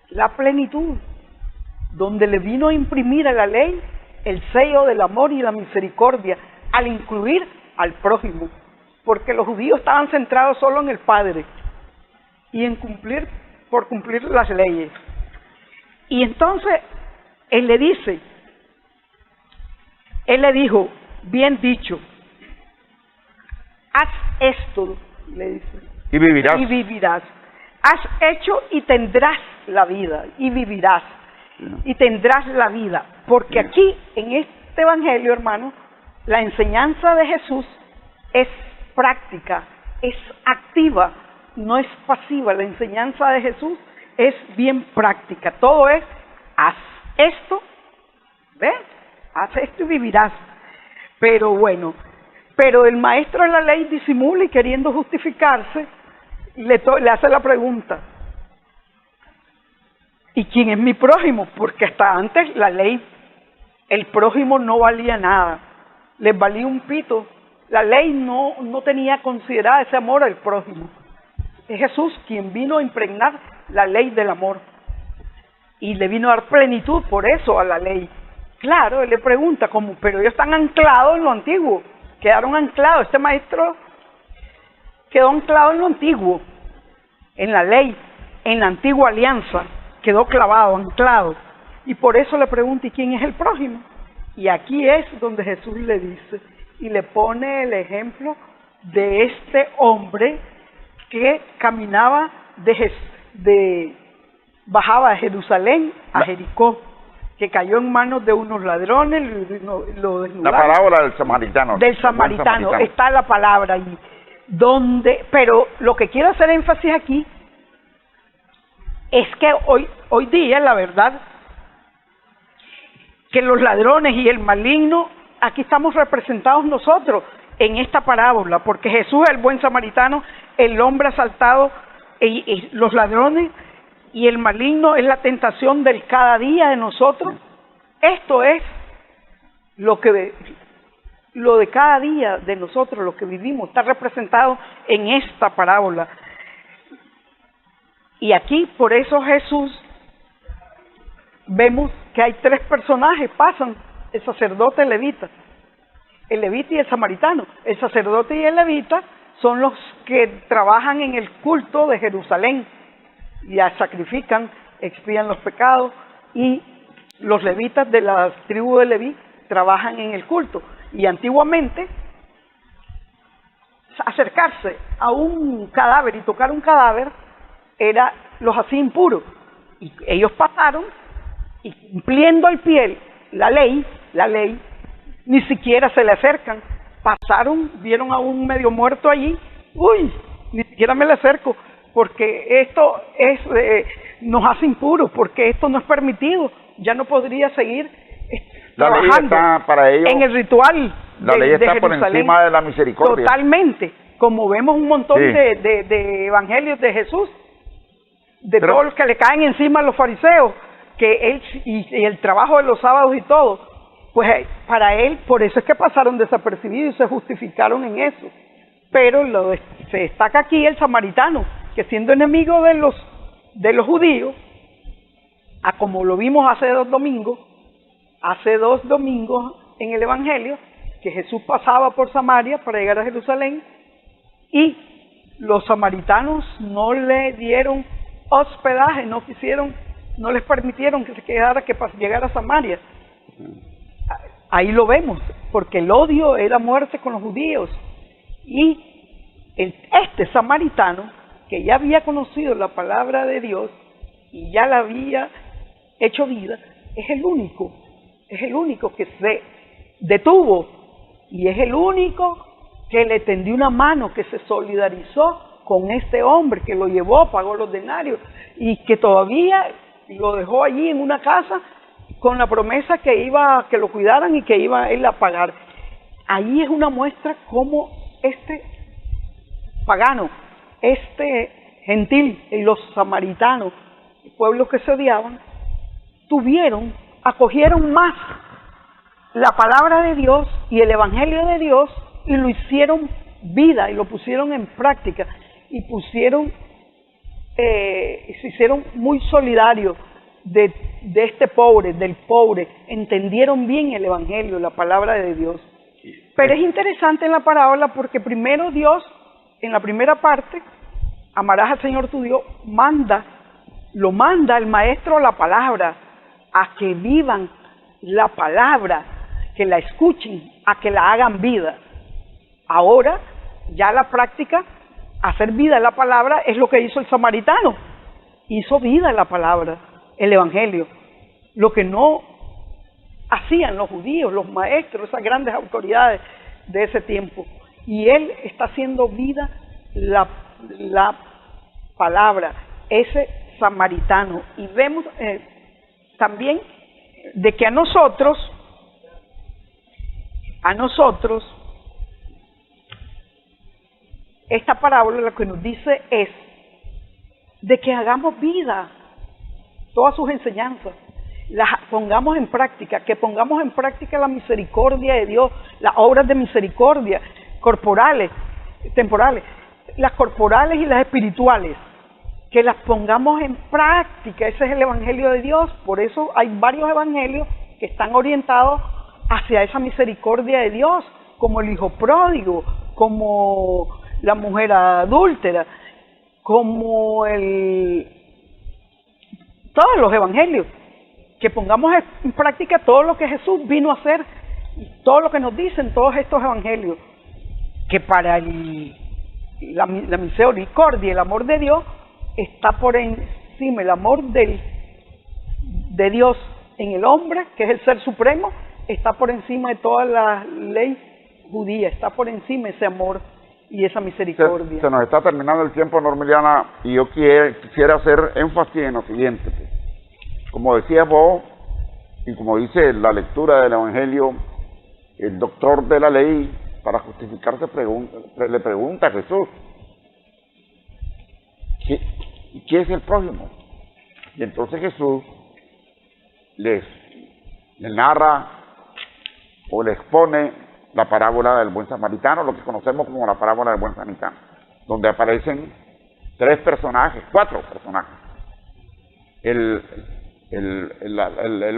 La plenitud, donde le vino a imprimir a la ley el sello del amor y la misericordia, al incluir al prójimo, porque los judíos estaban centrados solo en el Padre y en cumplir las leyes. Y entonces él le dijo, bien dicho, haz esto, le dice, y vivirás. Y vivirás. Has hecho y tendrás la vida, y vivirás, y tendrás la vida. Porque aquí, en este evangelio, hermano, la enseñanza de Jesús es práctica, es activa, no es pasiva. La enseñanza de Jesús es bien práctica. Todo es, haz esto, ¿ves? Haz esto y vivirás. Pero bueno, pero el maestro de la ley disimula y queriendo justificarse, le hace la pregunta, ¿y quién es mi prójimo? Porque hasta antes la ley, el prójimo no valía nada, les valía un pito. La ley no tenía considerada ese amor al prójimo. Es Jesús quien vino a impregnar la ley del amor y le vino a dar plenitud por eso a la ley. Claro, él le pregunta, ¿cómo? Pero ellos están anclados en lo antiguo, quedaron anclados. Este maestro quedó anclado en lo antiguo, en la ley, en la antigua alianza, quedó clavado, anclado. Y por eso le pregunta, ¿y quién es el prójimo? Y aquí es donde Jesús le dice, y le pone el ejemplo de este hombre que caminaba bajaba de Jerusalén a Jericó, que cayó en manos de unos ladrones, lo desnudaron. La parábola del samaritano. Del samaritano, está la palabra ahí. Pero lo que quiero hacer énfasis aquí es que hoy día, la verdad, que los ladrones y el maligno, aquí estamos representados nosotros en esta parábola, porque Jesús es el buen samaritano, el hombre asaltado, y los ladrones y el maligno es la tentación del cada día de nosotros. Esto es lo de cada día de nosotros, lo que vivimos, está representado en esta parábola. Y aquí, por eso Jesús, vemos que hay tres personajes, pasan, el sacerdote, el levita y el samaritano. El sacerdote y el levita son los que trabajan en el culto de Jerusalén, ya sacrifican, expían los pecados, y los levitas de la tribu de Leví trabajan en el culto. Y antiguamente, acercarse a un cadáver y tocar un cadáver los hacía impuros. Y ellos pasaron, y cumpliendo al pie la ley, ni siquiera se le acercan. Pasaron, vieron a un medio muerto allí, ni siquiera me le acerco, porque esto nos hace impuros, porque esto no es permitido. Ya no podría seguir la ley está para ellos, en el ritual la ley está por encima de la misericordia. Totalmente, como vemos un montón de evangelios de Jesús, pero todos los que le caen encima a los fariseos, que él y el trabajo de los sábados y todo, pues para él, por eso es que pasaron desapercibidos y se justificaron en eso. Pero se destaca aquí el samaritano, que siendo enemigo de los judíos, como lo vimos hace dos domingos en el evangelio, que Jesús pasaba por Samaria para llegar a Jerusalén, y los samaritanos no le dieron hospedaje, no les permitieron que se quedara, que llegara a Samaria. Ahí lo vemos, porque el odio era muerte con los judíos. Y este samaritano, que ya había conocido la palabra de Dios y ya la había hecho vida, es el único que se detuvo, y es el único que le tendió una mano, que se solidarizó con este hombre, que lo llevó, pagó los denarios, y que todavía lo dejó allí en una casa con la promesa que lo cuidaran y que iba él a pagar. Ahí es una muestra cómo este pagano, este gentil y los samaritanos, pueblos que se odiaban, acogieron más la palabra de Dios y el evangelio de Dios y lo hicieron vida y lo pusieron en práctica y se hicieron muy solidarios de este pobre, del pobre, entendieron bien el evangelio, la palabra de Dios. Pero es interesante en la parábola porque primero Dios, en la primera parte, amarás al Señor tu Dios, lo manda el maestro la palabra, a que vivan la palabra, que la escuchen, a que la hagan vida. Ahora, ya la práctica, hacer vida la palabra, es lo que hizo el samaritano. Hizo vida la palabra, el evangelio. Lo que no hacían los judíos, los maestros, esas grandes autoridades de ese tiempo. Y él está haciendo vida la palabra, ese samaritano. Y vemos también de que a nosotros esta parábola lo que nos dice es de que hagamos vida todas sus enseñanzas, las pongamos en práctica, que pongamos en práctica la misericordia de Dios, las obras de misericordia corporales, temporales, las corporales y las espirituales, que las pongamos en práctica. Ese es el evangelio de Dios. Por eso hay varios evangelios que están orientados hacia esa misericordia de Dios, como el hijo pródigo, como la mujer adúltera, como todos los evangelios, que pongamos en práctica todo lo que Jesús vino a hacer, todo lo que nos dicen todos estos evangelios, que para la misericordia y el amor de Dios está por encima, el amor de Dios en el hombre, que es el ser supremo, está por encima de toda la ley judía, está por encima ese amor y esa misericordia. Se nos está terminando el tiempo, Normiliana, y yo quisiera hacer énfasis en lo siguiente. Como decías vos, y como dice la lectura del Evangelio, el doctor de la ley, para justificarse, le pregunta a Jesús, ¿qué es el prójimo? Y entonces Jesús le narra o le expone la parábola del buen samaritano, lo que conocemos como la parábola del buen samaritano, donde aparecen cuatro personajes. El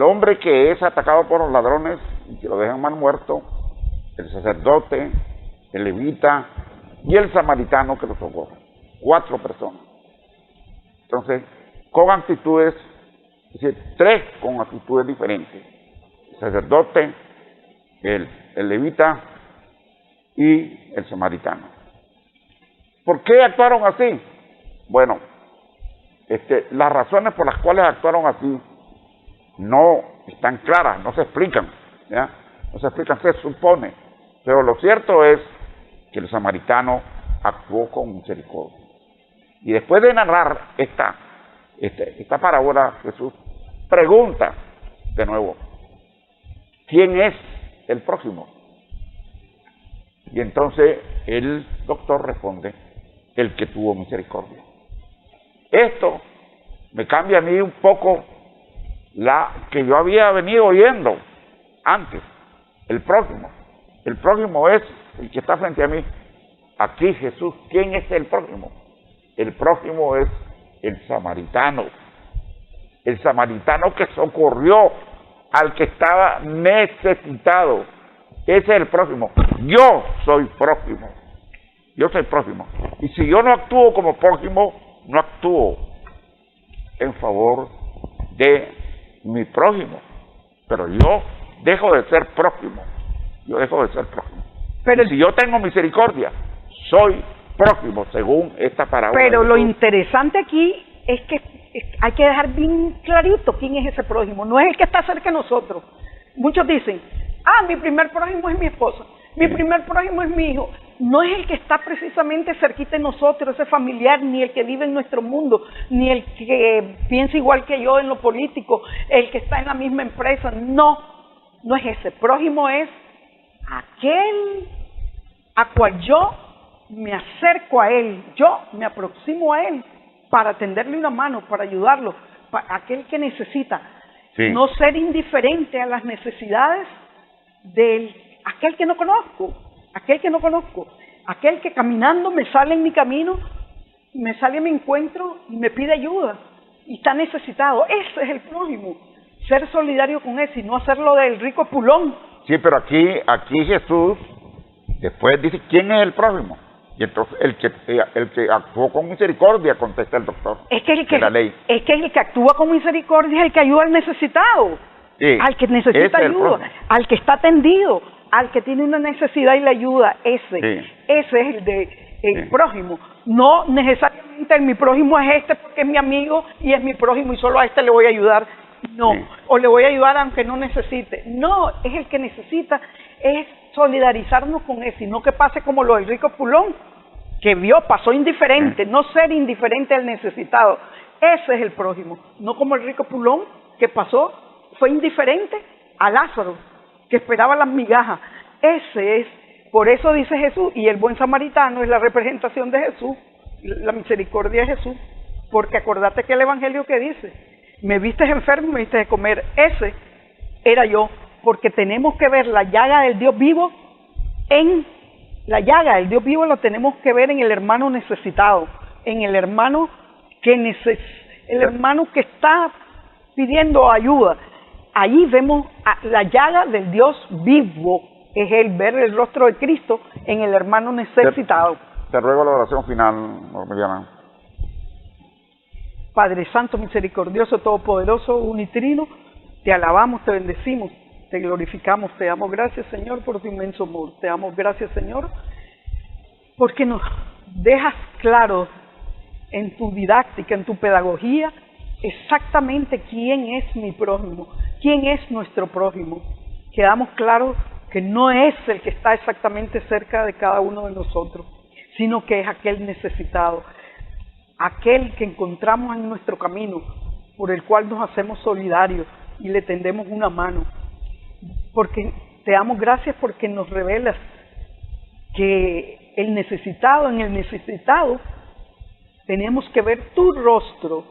hombre que es atacado por los ladrones y que lo dejan mal muerto, el sacerdote, el levita y el samaritano que lo socorre. 4 personas. Entonces, con actitudes, es decir, 3 con actitudes diferentes. El sacerdote, el levita y el samaritano. ¿Por qué actuaron así? Bueno, las razones por las cuales actuaron así no están claras, no se explican, ¿ya? No se explican, se supone. Pero lo cierto es que el samaritano actuó con misericordia. Y después de narrar esta parábola, Jesús pregunta de nuevo, ¿quién es el próximo? Y entonces el doctor responde, el que tuvo misericordia. Esto me cambia a mí un poco la que yo había venido oyendo antes. El prójimo es el que está frente a mí. Aquí Jesús, ¿quién es el prójimo? El prójimo es el samaritano que socorrió al que estaba necesitado. Ese es el prójimo. Yo soy prójimo. Y si yo no actúo como prójimo, no actúo en favor de mi prójimo. Pero yo dejo de ser prójimo. Pero si yo tengo misericordia, soy prójimo, según esta parábola. Pero lo interesante aquí es que hay que dejar bien clarito quién es ese prójimo. No es el que está cerca de nosotros. Muchos dicen, mi primer prójimo es mi esposa. Mi primer prójimo es mi hijo. No es el que está precisamente cerquita de nosotros, ese familiar, ni el que vive en nuestro mundo, ni el que piensa igual que yo en lo político, el que está en la misma empresa. No, no es ese. Prójimo es aquel a cual yo me acerco a él, yo me aproximo a él para tenderle una mano, para ayudarlo, para aquel que necesita. Sí. No ser indiferente a las necesidades de aquel que no conozco, aquel que caminando me sale en mi camino, me sale a mi encuentro y me pide ayuda y está necesitado. Ese es el prójimo, ser solidario con ese y no hacerlo del rico pulón. Sí, pero aquí Jesús después dice, ¿quién es el prójimo? Y entonces el que actuó con misericordia, contesta el doctor. Es que de la ley. el que actúa con misericordia es el que ayuda al necesitado, Sí, al que necesita ayuda, al que está atendido, al que tiene una necesidad y le ayuda. Ese es el prójimo. No necesariamente mi prójimo es este porque es mi amigo y es mi prójimo y solo a este le voy a ayudar. No, o le voy a ayudar aunque no necesite. No, es el que necesita, es solidarizarnos con ese, y no que pase como lo del rico pulón, que pasó indiferente, no ser indiferente al necesitado. Ese es el prójimo, no como el rico pulón que pasó, fue indiferente a Lázaro, que esperaba las migajas. Ese es, por eso dice Jesús, y el buen samaritano es la representación de Jesús, la misericordia de Jesús, porque acordate que el evangelio que dice, me viste enfermo, me diste de comer, ese era yo, porque tenemos que ver la llaga del Dios vivo lo tenemos que ver en el hermano necesitado, en el hermano hermano que está pidiendo ayuda. Allí vemos la llaga del Dios vivo, es el ver el rostro de Cristo en el hermano necesitado. Te ruego la oración final, Miriam. Padre Santo, misericordioso, todopoderoso, unitrino, te alabamos, te bendecimos, te glorificamos, te damos gracias, Señor, por tu inmenso amor. Te damos gracias, Señor, porque nos dejas claro en tu didáctica, en tu pedagogía, exactamente quién es mi prójimo, quién es nuestro prójimo. Quedamos claros que no es el que está exactamente cerca de cada uno de nosotros, sino que es aquel necesitado, aquel que encontramos en nuestro camino, por el cual nos hacemos solidarios y le tendemos una mano. Porque te damos gracias porque nos revelas que en el necesitado tenemos que ver tu rostro,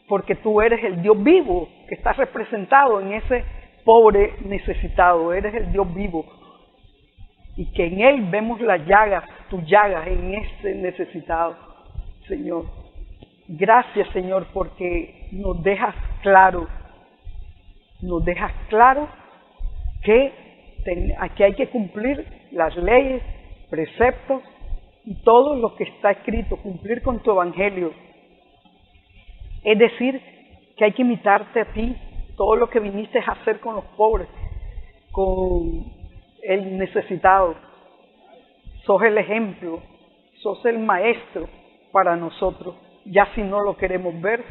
porque tú eres el Dios vivo que está representado en ese pobre necesitado, eres el Dios vivo, y que en él vemos las llagas, tus llagas en ese necesitado, Señor. Gracias, Señor, porque nos dejas claro que aquí hay que cumplir las leyes, preceptos y todo lo que está escrito, cumplir con tu evangelio. Es decir, que hay que imitarte a ti, todo lo que viniste a hacer con los pobres, con el necesitado. Sos el ejemplo, sos el maestro para nosotros. Ya si no lo queremos ver,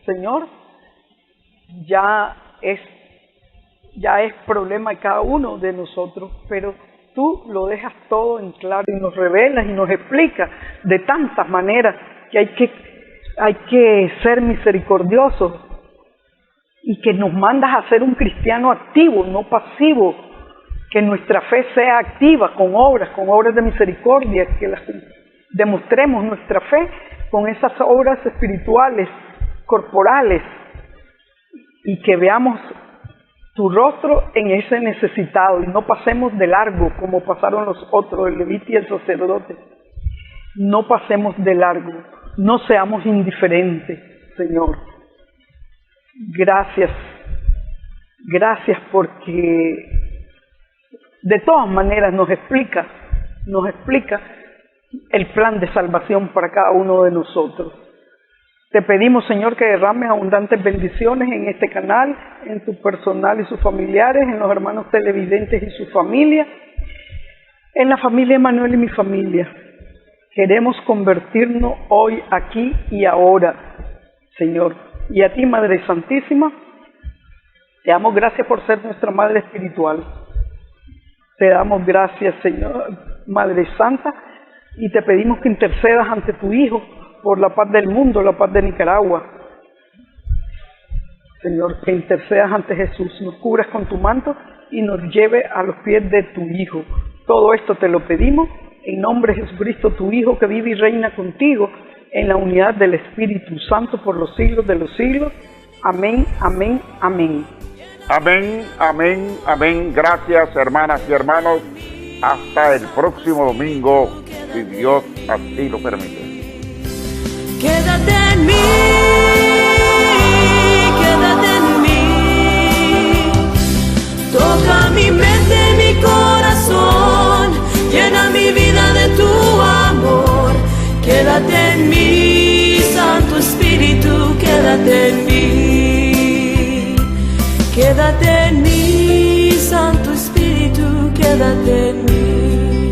Señor, ya es problema de cada uno de nosotros, pero tú lo dejas todo en claro y nos revelas y nos explicas de tantas maneras que hay que ser misericordiosos y que nos mandas a ser un cristiano activo, no pasivo, que nuestra fe sea activa con obras de misericordia, que demostremos nuestra fe con esas obras espirituales, corporales, y que veamos tu rostro en ese necesitado y no pasemos de largo como pasaron los otros, el levita y el sacerdote. No pasemos de largo, no seamos indiferentes, Señor. Gracias porque de todas maneras nos explica el plan de salvación para cada uno de nosotros. Te pedimos, Señor, que derrames abundantes bendiciones en este canal, en tu personal y sus familiares, en los hermanos televidentes y su familia, en la familia Emanuel y mi familia. Queremos convertirnos hoy, aquí y ahora, Señor. Y a ti, Madre Santísima, te damos gracias por ser nuestra Madre espiritual. Te damos gracias, Señor, Madre Santa, y te pedimos que intercedas ante tu Hijo por la paz del mundo, la paz de Nicaragua. Señor, que intercedas ante Jesús, nos cubras con tu manto y nos lleve a los pies de tu Hijo. Todo esto te lo pedimos en nombre de Jesucristo, tu Hijo, que vive y reina contigo en la unidad del Espíritu Santo por los siglos de los siglos. Amén, amén, amén. Amén, amén, amén. Gracias, hermanas y hermanos. Hasta el próximo domingo, si Dios así lo permite. Quédate en mí, quédate en mí. Toca mi mente, mi corazón, llena mi vida de tu amor. Quédate en mí, Santo Espíritu, quédate en mí. Quédate en mí, Santo Espíritu, quédate en mí.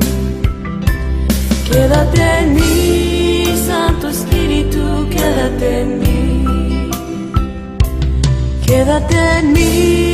Quédate en mí, Santo Espíritu, quédate en mí. Quédate en mí.